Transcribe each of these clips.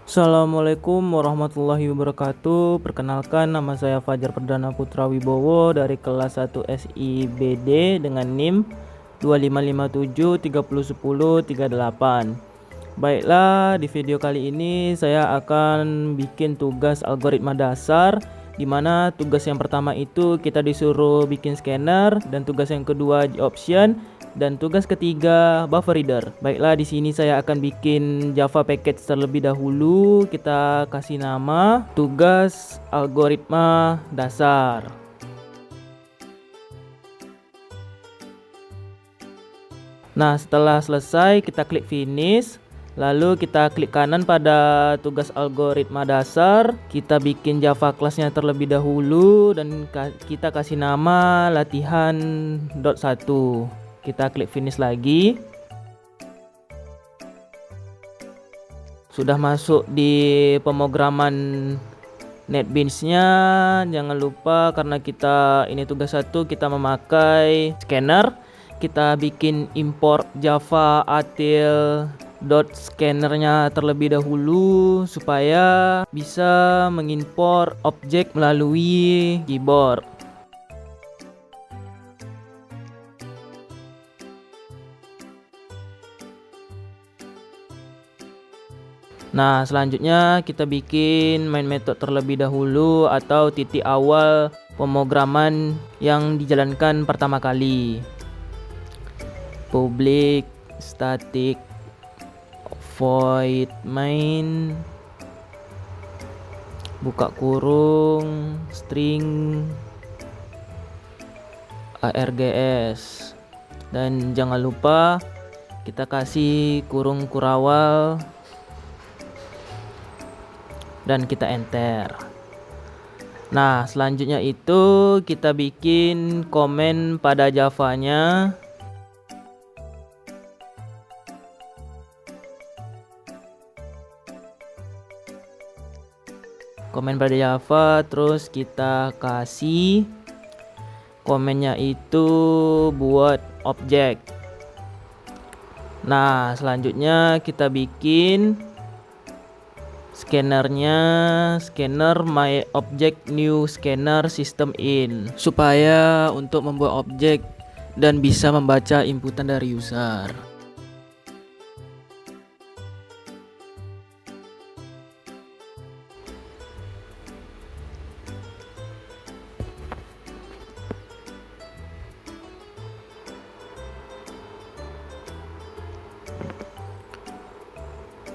Assalamualaikum warahmatullahi wabarakatuh. Perkenalkan, nama saya Fajar Perdana Putra Wibowo dari kelas 1 SIBD dengan NIM 2557301038. Baiklah, di video kali ini saya akan bikin tugas algoritma dasar, di mana tugas yang pertama itu kita disuruh bikin scanner, dan tugas yang kedua di option, dan tugas ketiga buffer reader. Baiklah, di sini saya akan bikin Java package terlebih dahulu. Kita kasih nama tugas algoritma dasar. Nah, setelah selesai kita klik finish. Lalu kita klik kanan pada tugas algoritma dasar. Kita bikin Java kelasnya terlebih dahulu dan kita kasih nama latihan.1. Kita klik finish lagi. Sudah masuk di pemrograman NetBeans-nya. Jangan lupa, karena kita ini tugas 1, kita memakai scanner. Kita bikin import Java util scannernya terlebih dahulu supaya bisa mengimport objek melalui keyboard. Nah, selanjutnya kita bikin main method terlebih dahulu atau titik awal pemrograman yang dijalankan pertama kali. Public static void main buka kurung string args, dan jangan lupa kita kasih kurung kurawal dan kita enter. Nah, selanjutnya itu kita bikin komen pada Java-nya. Komen pada Java, terus kita kasih komennya itu buat objek. Nah, selanjutnya kita bikin scannernya, scanner my object new scanner system in, supaya untuk membuat objek dan bisa membaca inputan dari user.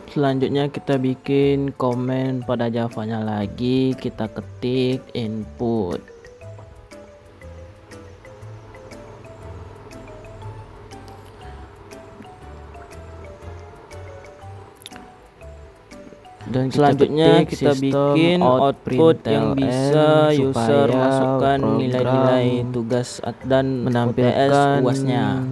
Selanjutnya kita bikin komen pada Java-nya lagi, kita ketik input. Dan selanjutnya kita bikin output yang bisa user masukkan nilai-nilai tugas dan menampilkan UAS-nya.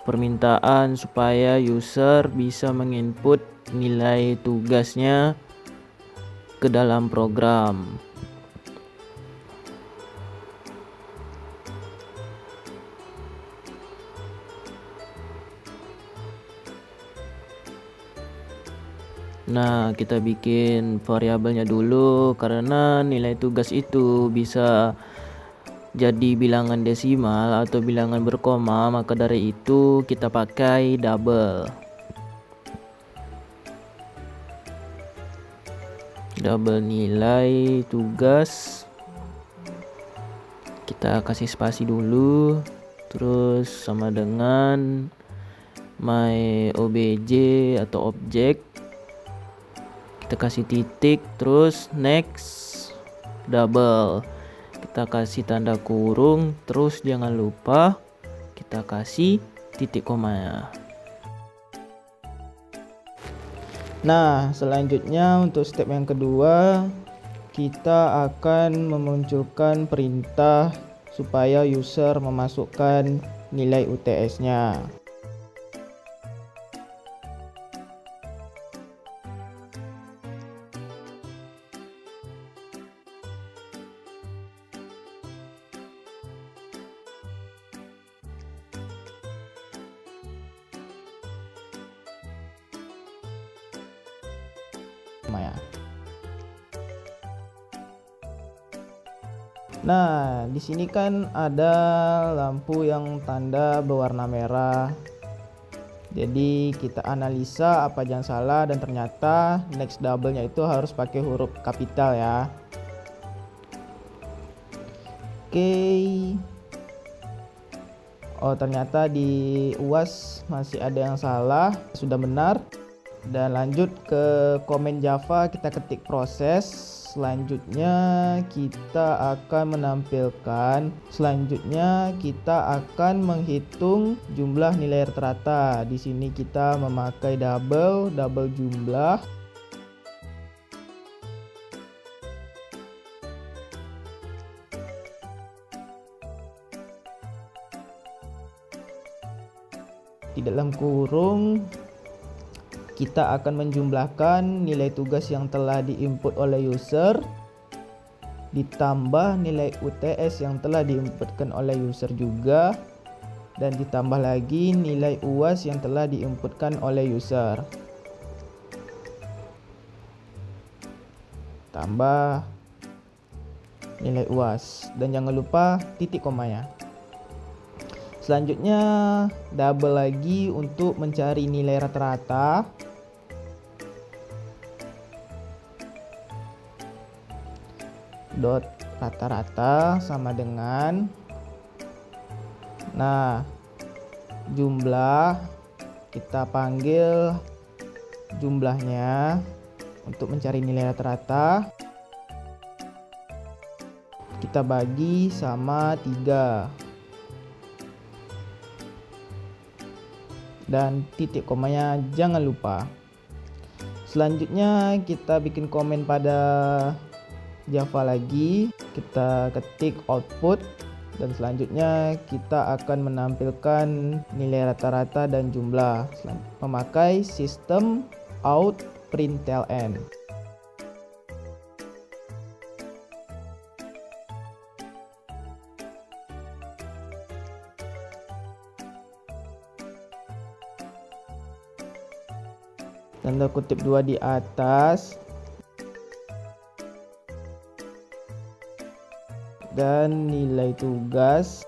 Permintaan supaya user bisa menginput nilai tugasnya ke dalam program. Nah, kita bikin variabelnya dulu, karena nilai tugas itu bisa jadi bilangan desimal atau bilangan berkoma, maka dari itu kita pakai double nilai tugas. Kita kasih spasi dulu, terus sama dengan my obj atau objek, kita kasih titik, terus next double, kita kasih tanda kurung, terus jangan lupa kita kasih titik koma. Nah, selanjutnya untuk step yang kedua, kita akan memunculkan perintah supaya user memasukkan nilai UTS-nya. Komaya. Nah, di sini kan ada lampu yang tanda berwarna merah. Jadi kita analisa apa yang salah, dan ternyata next double-nya itu harus pakai huruf kapital ya. Oke. Oh, ternyata di UAS masih ada yang salah, sudah benar. Dan lanjut ke komen Java, kita ketik proses. Selanjutnya kita akan menghitung jumlah nilai rata-rata. Di sini kita memakai double jumlah. Di dalam kurung kita akan menjumlahkan nilai tugas yang telah diinput oleh user ditambah nilai UTS yang telah diinputkan oleh user juga, dan ditambah lagi nilai UAS yang telah diinputkan oleh user. Tambah nilai UAS, dan jangan lupa titik komanya. Selanjutnya double lagi untuk mencari nilai rata-rata. Dot rata-rata sama dengan, nah, jumlah, kita panggil jumlahnya untuk mencari nilai rata-rata. Kita bagi sama 3. Dan titik komanya jangan lupa. Selanjutnya kita bikin komen pada Java lagi, kita ketik output, dan selanjutnya kita akan menampilkan nilai rata-rata dan jumlah memakai sistem out println. Tanda kutip 2 di atas, dan nilai tugas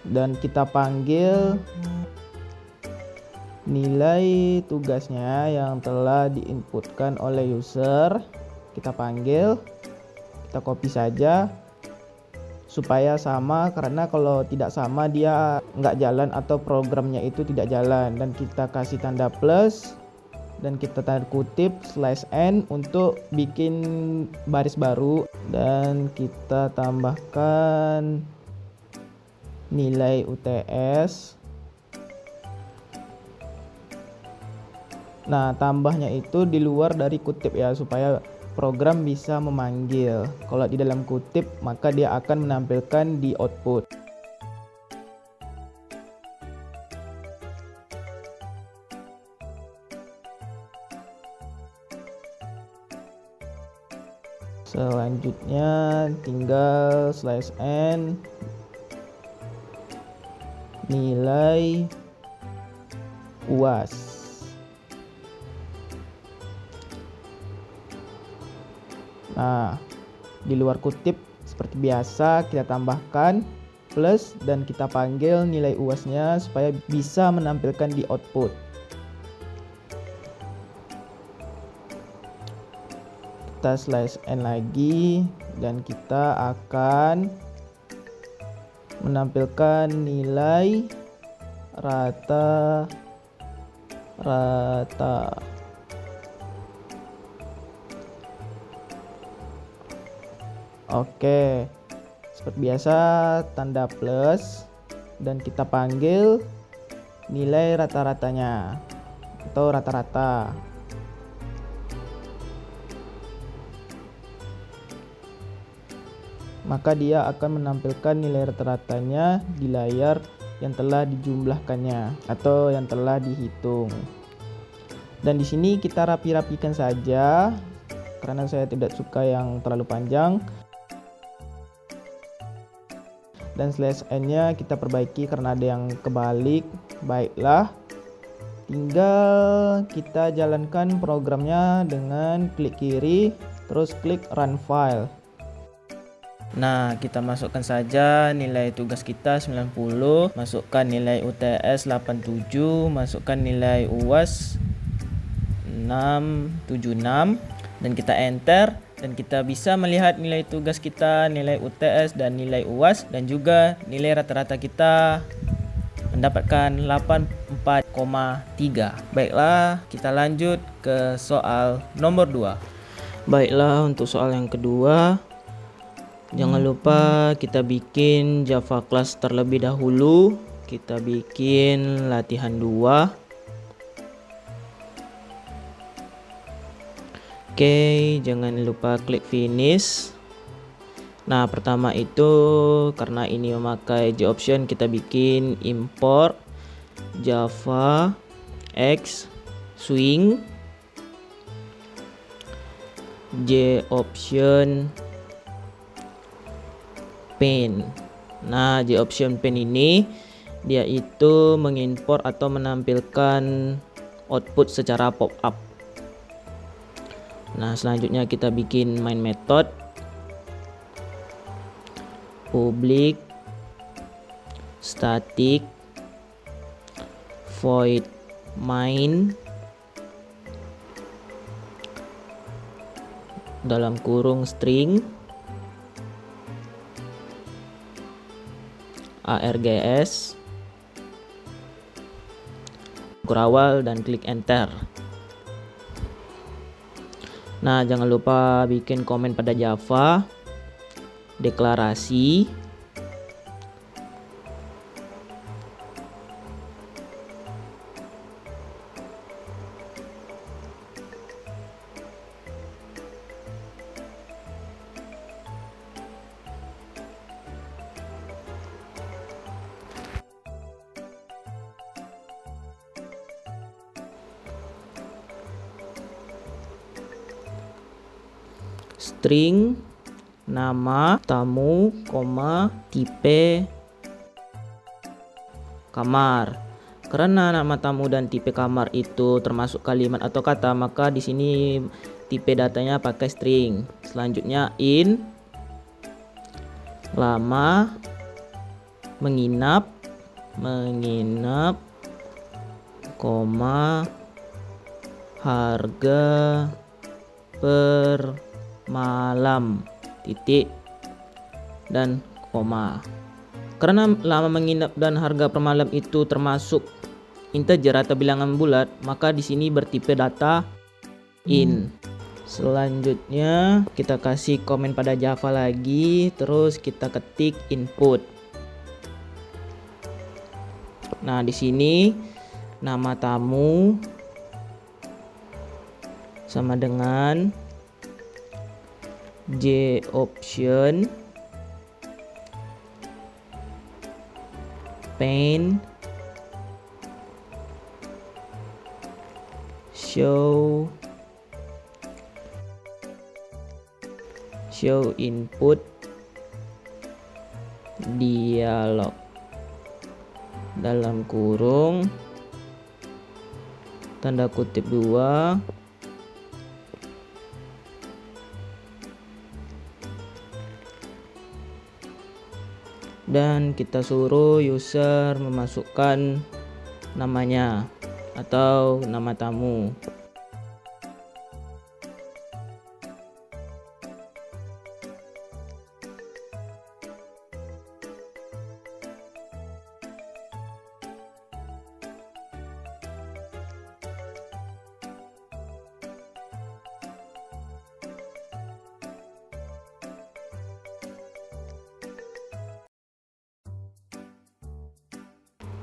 dan kita panggil nilai tugasnya yang telah diinputkan oleh user. Kita panggil, kita copy saja supaya sama, karena kalau tidak sama dia nggak jalan atau programnya itu tidak jalan. Dan kita kasih tanda plus dan kita tanda kutip /n untuk bikin baris baru, dan kita tambahkan nilai UTS. Nah, tambahnya itu di luar dari kutip ya, supaya program bisa memanggil. Kalau di dalam kutip maka dia akan menampilkan di output. Selanjutnya tinggal /n nilai UAS. Nah, di luar kutip seperti biasa kita tambahkan plus dan kita panggil nilai UAS-nya supaya bisa menampilkan di output. Kita /n lagi dan kita akan menampilkan nilai rata-rata. Oke, seperti biasa tanda plus dan kita panggil nilai rata-ratanya atau rata-rata. Maka dia akan menampilkan nilai rata-ratanya di layar yang telah dijumlahkannya atau yang telah dihitung. Dan di sini kita rapi-rapikan saja karena saya tidak suka yang terlalu panjang. Dan slash n-nya kita perbaiki karena ada yang kebalik. Baiklah, tinggal kita jalankan programnya dengan klik kiri, terus klik run file. Nah, kita masukkan saja nilai tugas kita 90, masukkan nilai UTS 87, masukkan nilai UAS 676, dan kita enter. Dan kita bisa melihat nilai tugas kita, nilai UTS dan nilai UAS, dan juga nilai rata-rata kita mendapatkan 84,3. Baiklah, kita lanjut ke soal nomor 2. Baiklah, untuk soal yang kedua, jangan lupa kita bikin Java class terlebih dahulu. Kita bikin latihan 2. Oke, jangan lupa klik finish. Nah, pertama itu karena ini memakai JOption, kita bikin import Java X Swing JOption Pane. Nah, JOption Pane ini dia itu mengimport atau menampilkan output secara pop-up. Nah, selanjutnya kita bikin main method public static void main dalam kurung string args awal, dan klik enter. Nah, jangan lupa bikin komen pada Java, deklarasi, string nama tamu, tipe kamar. Karena nama tamu dan tipe kamar itu termasuk kalimat atau kata, maka di sini tipe datanya pakai string. Selanjutnya in lama menginap, harga per malam, titik, dan koma. Karena lama menginap dan harga per malam itu termasuk integer atau bilangan bulat, maka di sini bertipe data in. Selanjutnya kita kasih komen pada Java lagi, terus kita ketik input. Nah, di sini nama tamu sama dengan JOption Pane show input dialog dalam kurung tanda kutip 2 dan kita suruh user memasukkan namanya atau nama tamu.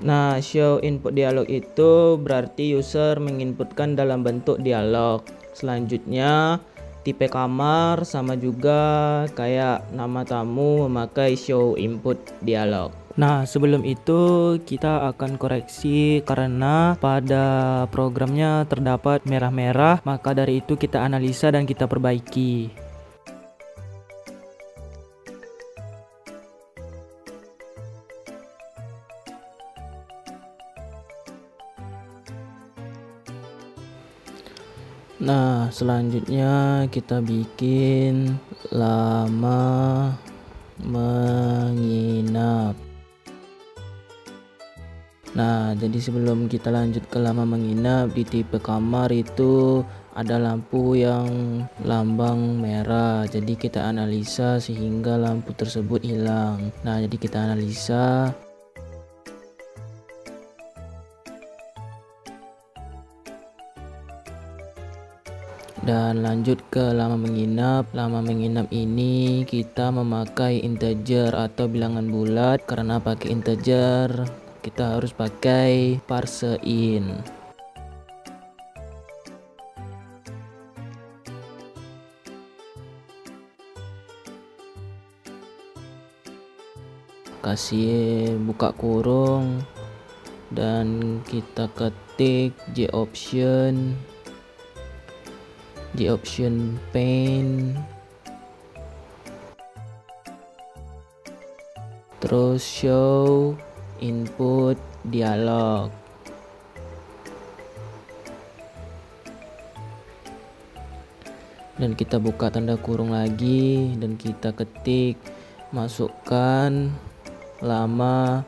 Nah, show input dialog itu berarti user menginputkan dalam bentuk dialog. Selanjutnya, tipe kamar sama juga kayak nama tamu memakai show input dialog. Nah, sebelum itu kita akan koreksi karena pada programnya terdapat merah-merah, maka dari itu kita analisa dan kita perbaiki. Nah, selanjutnya kita bikin lama menginap. Nah, jadi sebelum kita lanjut ke lama menginap, di tipe kamar itu ada lampu yang lambang merah. Jadi kita analisa sehingga lampu tersebut hilang. Nah, jadi kita analisa. Dan lanjut ke lama menginap. Lama menginap ini kita memakai integer atau bilangan bulat. Karena pakai integer, kita harus pakai parsein. Kasih buka kurung dan kita ketik J option pane, terus show input dialog. Dan kita buka tanda kurung lagi dan kita ketik masukkan lama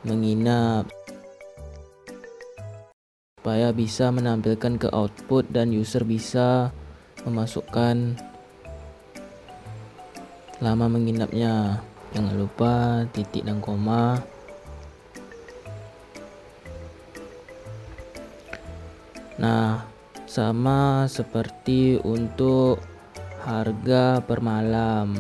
menginap supaya bisa menampilkan ke output dan user bisa memasukkan lama menginapnya. Jangan lupa titik dan koma. Nah, sama seperti untuk harga per malam,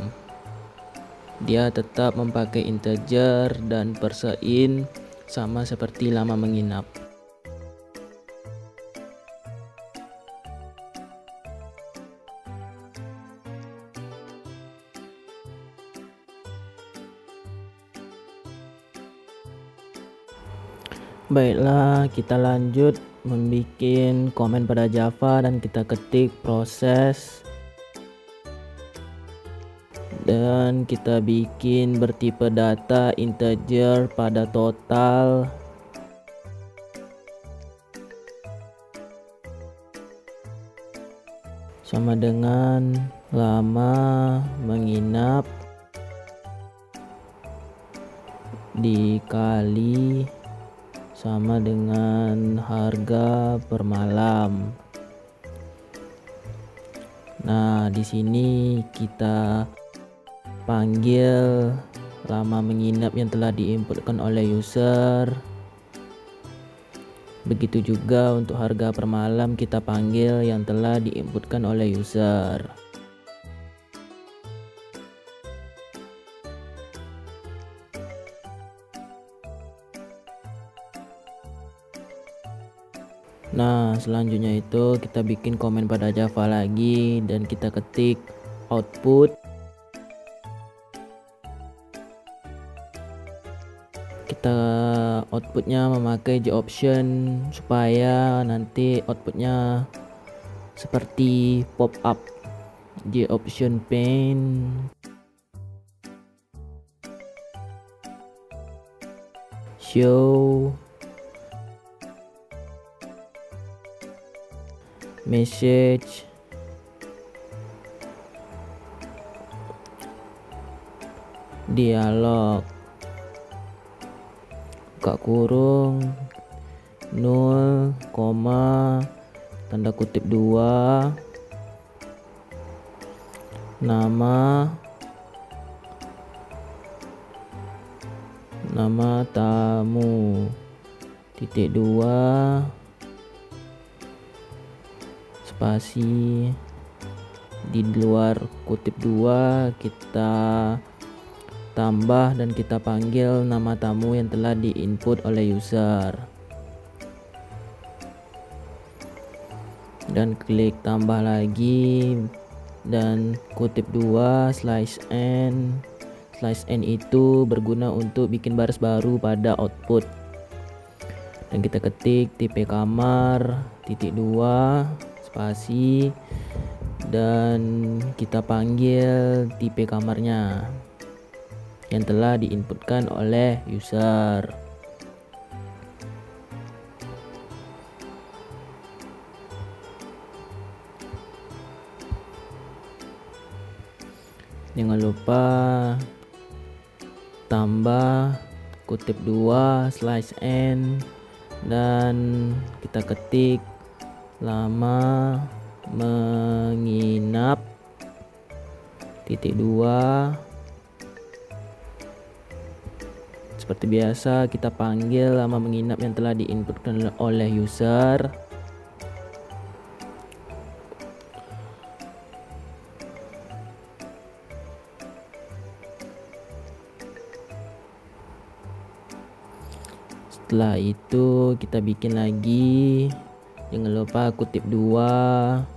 dia tetap memakai integer dan persein sama seperti lama menginap. Baiklah, kita lanjut membuat komen pada Java dan kita ketik proses dan kita bikin bertipe data integer pada total sama dengan lama menginap dikali sama dengan harga per malam. Nah, di sini kita panggil lama menginap yang telah diinputkan oleh user. Begitu juga untuk harga per malam kita panggil yang telah diinputkan oleh user. Nah, selanjutnya itu kita bikin komen pada Java lagi dan kita ketik output. Kita outputnya memakai J option supaya nanti outputnya seperti pop up. J option pane, show message dialog, buka kurung 0, tanda kutip 2, nama tamu, titik 2, spasi, di luar kutip 2 kita tambah dan kita panggil nama tamu yang telah diinput oleh user dan klik tambah lagi dan kutip 2 /n /n itu berguna untuk bikin baris baru pada output. Dan kita ketik tipe kamar .2 spasi dan kita panggil tipe kamarnya yang telah diinputkan oleh user. Jangan lupa tambah kutip 2/n dan kita ketik lama menginap .2. Seperti biasa kita panggil lama menginap yang telah diinputkan oleh user. Setelah itu kita bikin lagi, jangan lupa kutip 2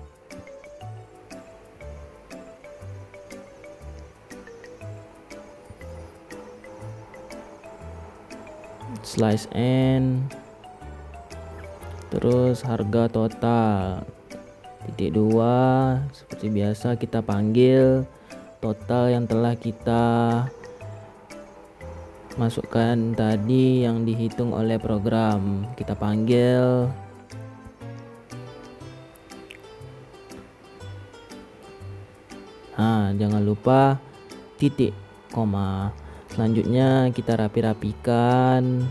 /n terus harga total .2. Seperti biasa kita panggil total yang telah kita masukkan tadi yang dihitung oleh program, kita panggil. Jangan lupa titik koma. Selanjutnya kita rapi-rapikan,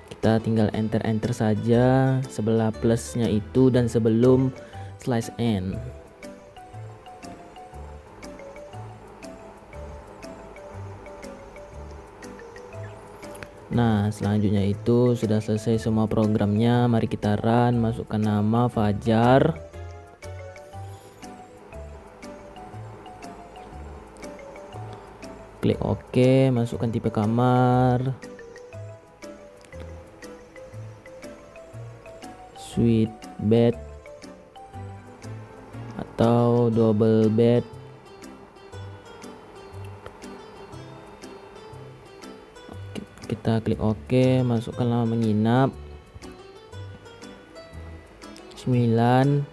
kita tinggal enter saja sebelah plusnya itu dan sebelum /n. Nah, selanjutnya itu sudah selesai semua programnya. Mari kita run, masukkan nama Fajar. Klik OK, masukkan tipe kamar, suite bed atau double bed. Kita klik OK, masukkan lama menginap 9,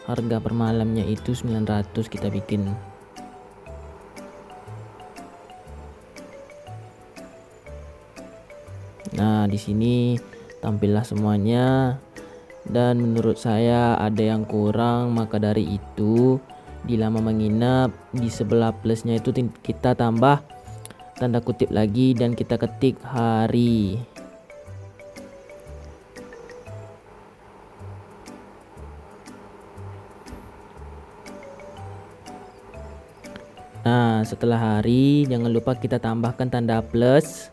harga per malamnya itu 900 kita bikin. Nah, di sini tampillah semuanya dan menurut saya ada yang kurang, maka dari itu di lama menginap di sebelah plusnya itu kita tambah tanda kutip lagi dan kita ketik hari. Nah, setelah hari jangan lupa kita tambahkan tanda plus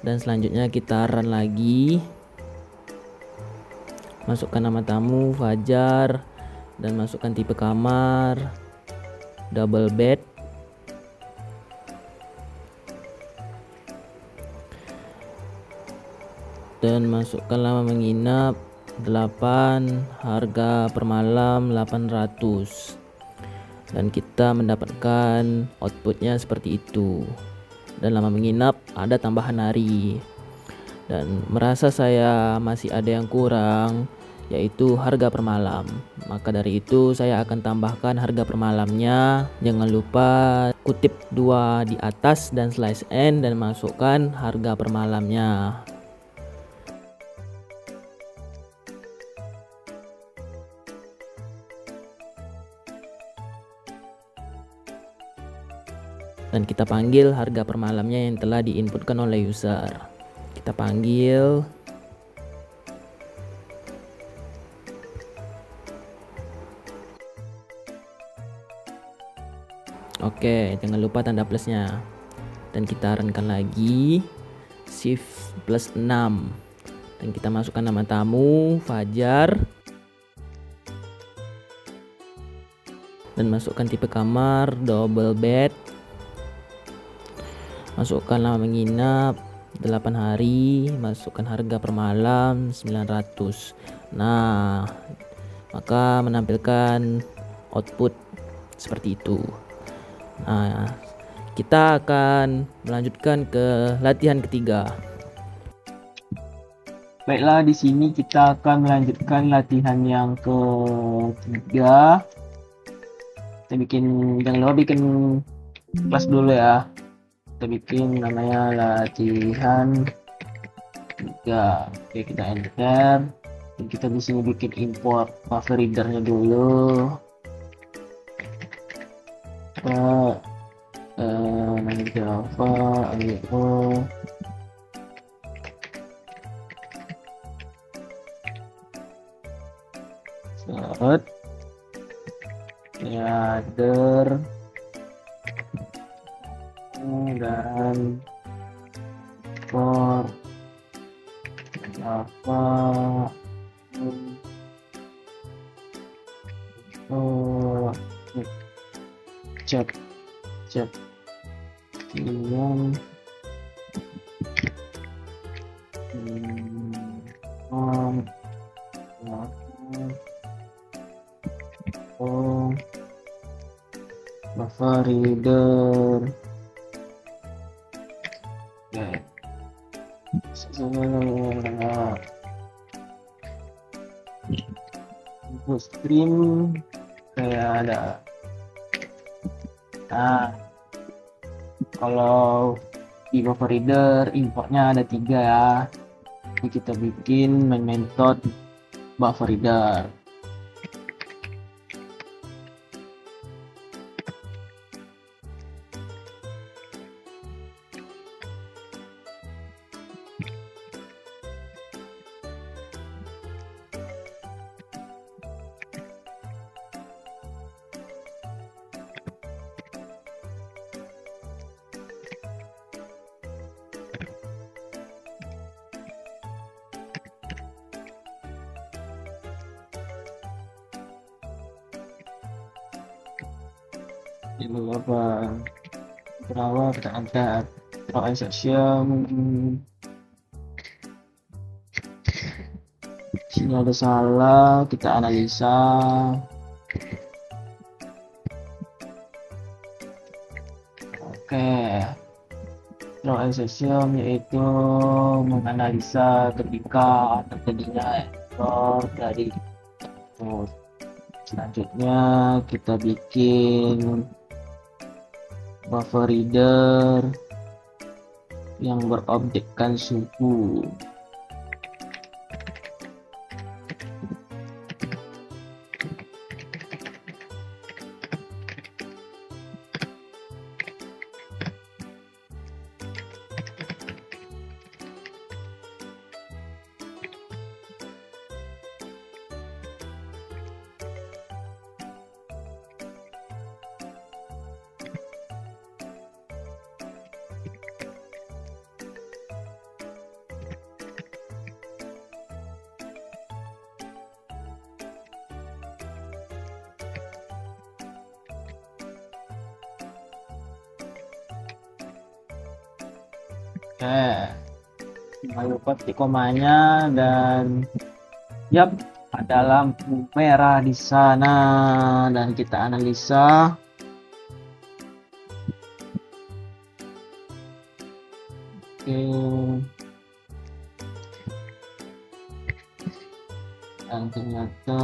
dan selanjutnya kita run lagi. Masukkan nama tamu Fajar dan masukkan tipe kamar double bed. Dan masukkan lama menginap 8, harga per malam 800. Dan kita mendapatkan outputnya seperti itu. Dan lama menginap ada tambahan hari. Dan merasa saya masih ada yang kurang, yaitu harga per malam. Maka dari itu saya akan tambahkan harga per malamnya. Jangan lupa kutip 2 di atas dan /n dan masukkan harga per malamnya. Dan kita panggil harga per malamnya yang telah diinputkan oleh user. Kita panggil. Oke, jangan lupa tanda plusnya. Dan kita runkan lagi. Shift +6. Dan kita masukkan nama tamu Fajar. Dan masukkan tipe kamar double bed. Masukkan lama menginap 8 hari, masukkan harga per malam 900. Nah, maka menampilkan output seperti itu. Nah, kita akan melanjutkan ke latihan ketiga. Baiklah, di sini kita akan melanjutkan latihan yang ketiga. Jangan lupa bikin kelas dulu ya. Kita bikin namanya latihan 3. Oke, kita enter. Dan kita di sini bikin import buffer readernya dulu. Java IO. Set. Header dan for Java chat yang buffer reader. Input stream kayak ada. Nah, kalau di buffer reader importnya ada 3 ya. Jadi kita bikin main method buffer reader. Ini apa? Berapa kita angkat transaction. Sini ada salah, kita analisa. Oke, transaction yaitu menganalisa ketika terjadinya error dari input. Selanjutnya kita bikin buffer reader yang berobjekkan suhu. Jangan lupa titik komanya dan yap, ada lampu merah di sana dan kita analisa. Oke. Dan ternyata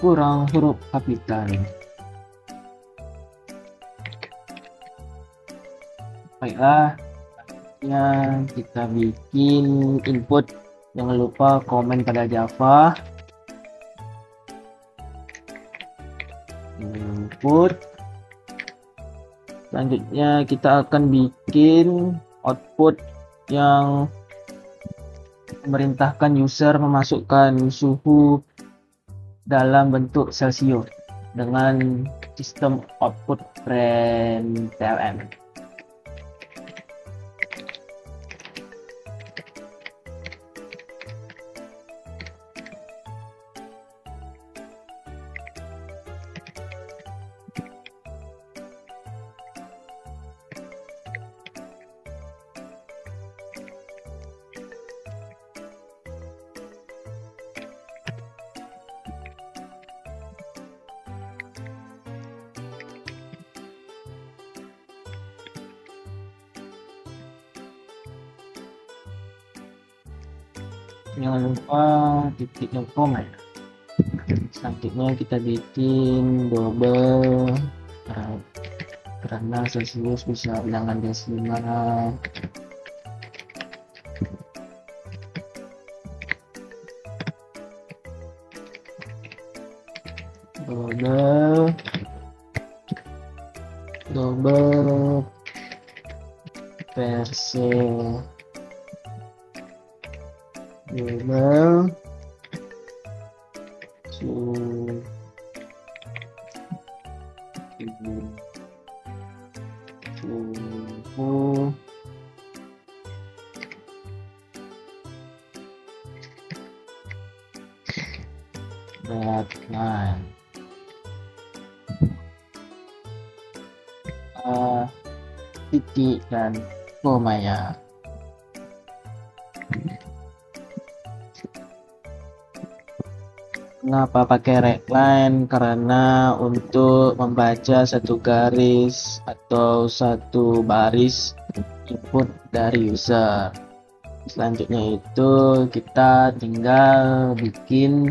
kurang huruf kapital. Baiklah, ya kita bikin input. Jangan lupa komen pada Java. Input. Selanjutnya kita akan bikin output yang memerintahkan user memasukkan suhu dalam bentuk Celsius dengan sistem output println. Jangan lupa titiknya koma ya. Selanjutnya kita bikin double karena Celsius bisa bilangan desimal. Double versi double suhu deadline titik dan koma ya. Kenapa pakai regline? Karena untuk membaca satu garis atau satu baris input dari user. Selanjutnya itu kita tinggal bikin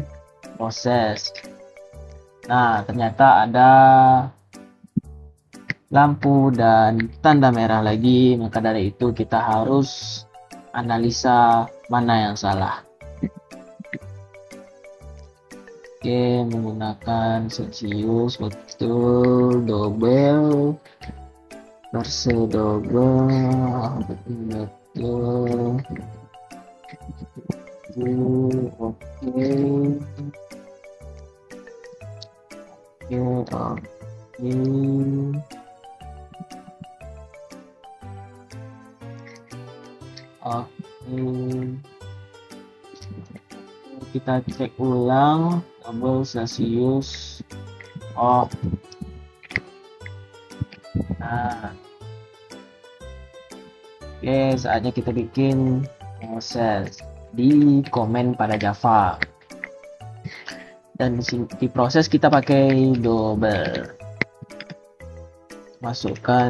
proses. Nah, ternyata ada lampu dan tanda merah lagi, maka dari itu kita harus analisa mana yang salah. Oke, menggunakan Celsius, betul, double versi double, betul, oke. Kita cek ulang double Celsius off. Nah, oke, saatnya kita bikin proses di komen pada Java. Dan di proses kita pakai double. Masukkan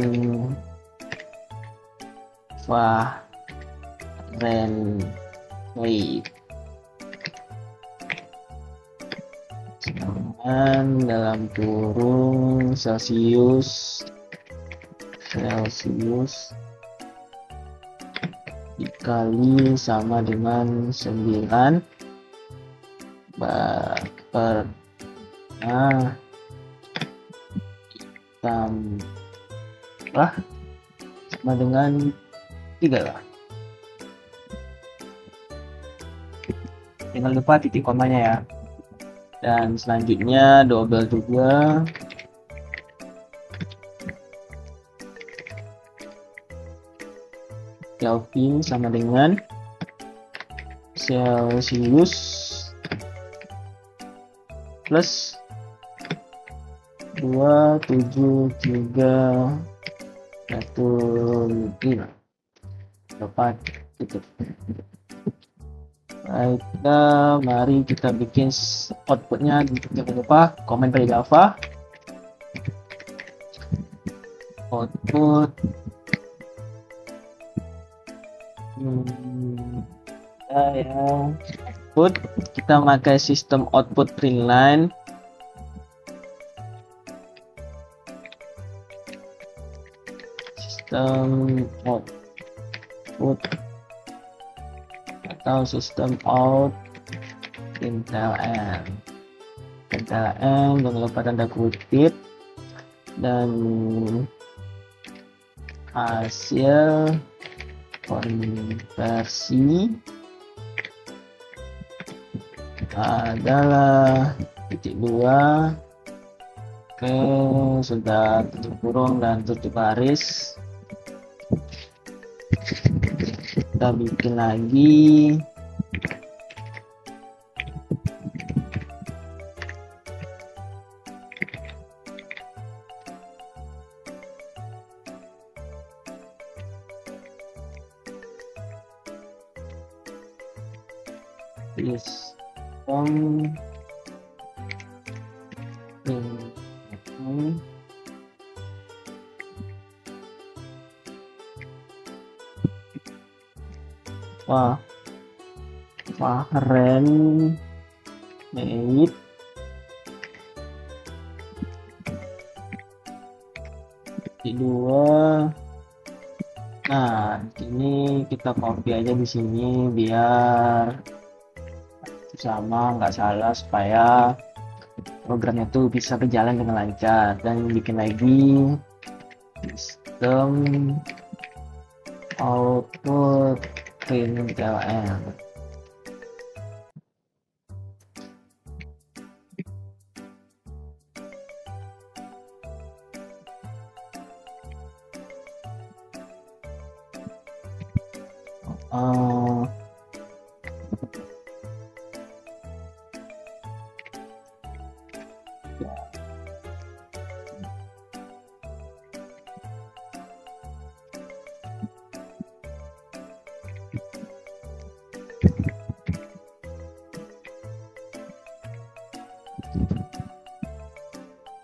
Fahrenheit dalam kurung Celsius dikali sama dengan 9 per tambah sama dengan 3 lah. Jangan lupa titik komanya ya. Dan selanjutnya double juga. Kelvin sama dengan Celsius plus 273 dapat tutup. Baiklah, mari kita bikin outputnya. Jangan lupa komen pada Java. Output output kita pakai sistem output printline. Sistem output atau sistem out println, jangan lupa tanda kutip, dan hasil konversi adalah titik 2. Oke, sudah tutup kurung dan tutup baris. Kita bikin lagi. Wah, Fahrenheit dua. Nah, ini kita copy aja di sini biar sama, nggak salah, supaya programnya tuh bisa berjalan dengan lancar. Dan bikin lagi sistem output println.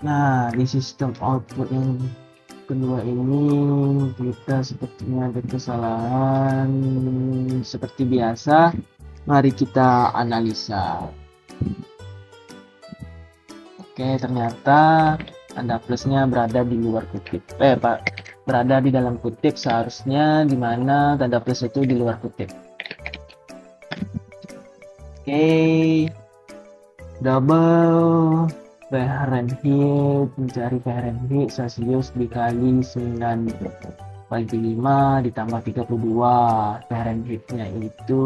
Nah, di sistem output yang kedua ini kita sepertinya ada kesalahan. Seperti biasa, mari kita analisa. Oke, ternyata tanda plusnya berada di luar kutip. Berada di dalam kutip, seharusnya dimana tanda plus itu di luar kutip. Oke, double Fahrenheit, mencari Fahrenheit, Celsius dikali 9/5 ditambah 32. Fahrenheitnya itu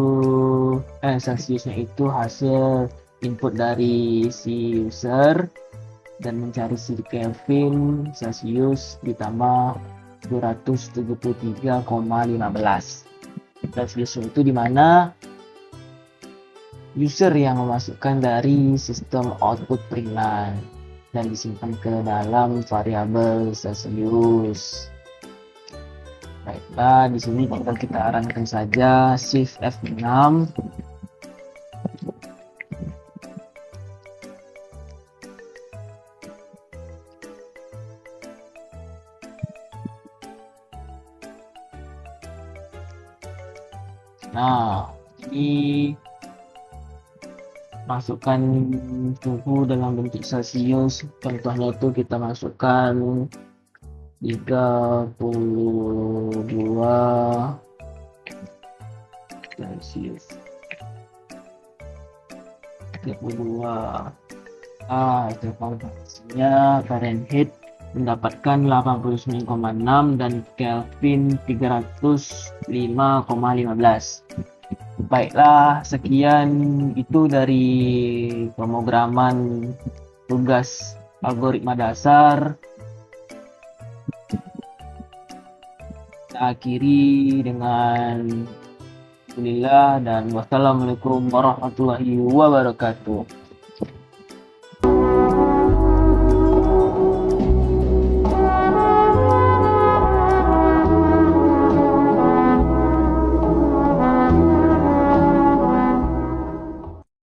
Celsiusnya itu hasil input dari si user, dan mencari si Kelvin, Celsius ditambah 273,15. Celsius itu dimana user yang memasukkan dari sistem output println dan disimpan ke dalam variabel Celsius. Baiklah, di sini tinggal kita runkan saja Shift F6. Nah, ini masukkan suhu dalam bentuk Celsius. Contohnya itu kita masukkan 32 Celsius. 32. Itu konversinya Fahrenheit mendapatkan 89,6 dan Kelvin 305,15. Baiklah, sekian itu dari pemrograman tugas algoritma dasar. Kita akhiri dengan alhamdulillah dan wassalamualaikum warahmatullahi wabarakatuh.